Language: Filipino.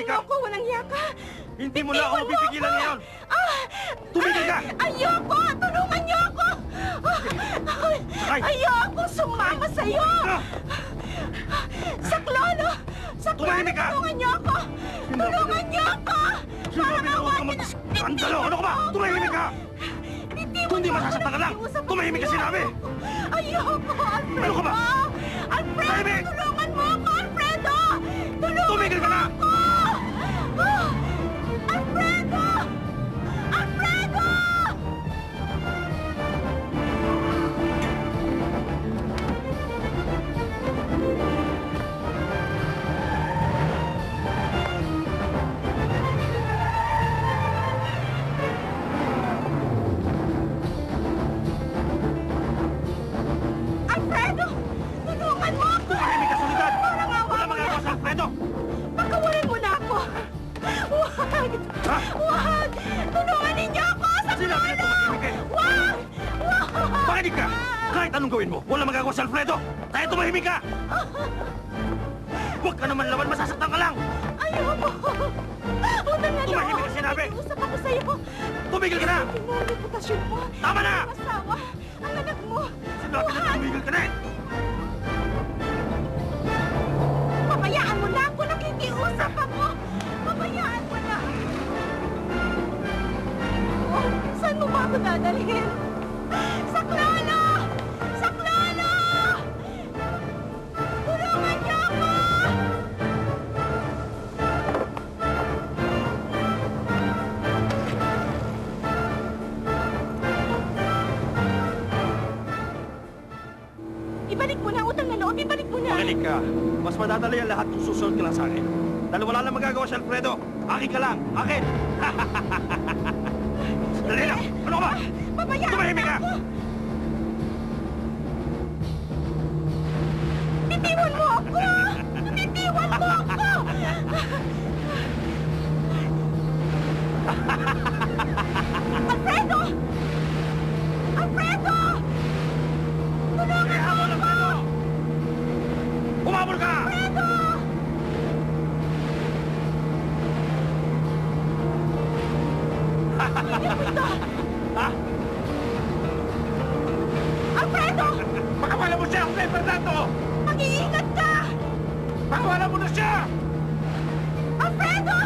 ka! Ayoko, walang hiya ka! Hindi mo na ako Bitiwan mo mapipigilan ako! ngayon! Ah! Tumigil ka! Ayoko! Tulungan niyo ako! Sakay! Ayoko sumama sa'yo! Ah! Saklolo! Saklolo, Tumahimik ka! tulungan niyo ako! Tulungan niyo ako! Sinabi na huwag ka mag-skandalo! Ano ka ba? Tumahimik ka! Kung di masasaktan ka lang, tumahimik ka sinabi! Ayoko, Alfredo! Ano ka ba? Alfredo, Tahimik! tulungan mo ako, Alfredo! Tulungan Tumigil ka na! ako! Alfredo! Alfredo! Alfredo! Tulungan mo ako! Tumahimik ka, Soledad! Parang awa Wala mo magagawa na! sa Alfredo! Pagkawalan mo na ako! Wag! Ha? Wag! Tulungan ninyo ako! Sa Sinabi na tumahimik eh! Wag! Wag! Makinig ka! Kahit anong gawin mo, wala magagawa sa Alfredo! Kaya tumahimik ka! Huwag ka naman laban, masasaktan ka lang! Ayoko! Utang na loob! Tumahimik ka, sinabi! Nakikiusap ako sa'yo! Tumigil ka na! Tingnan mo ang reputasyon mo! Tama na! Ang asawa! Ang anak mo! Sinabi na tumigil ka na eh! Pabayaan mo na ako! Nakikiusap ako! Pabayaan mo na! Oh, saan mo ba ako dadalhin? Saklolo! Saklolo! Tulungan niyo ako! Ibalik mo na ang utang na loob! Ibalik mo na! Makinig ka. Mas madadali ang lahat kung susunod ka lang sa akin. Dahil wala lang magagawa si Alfredo. Akin ka lang. Akin! Dali na! Ano ka ba? Pabayaan mo Tumahimik na ka! ako! Bitiwan mo ako! Bitiwan mo ako! Alfredo! Alfredo! Tulungan Kaya mo habol, ako! Alfredo! Humabol ka! Alfredo! Hindi mo ito! Ha? Alfredo! Pakawala mo siya, Jose Fernando! Mag-iingat ka! Pakawala mo na siya! Alfredo!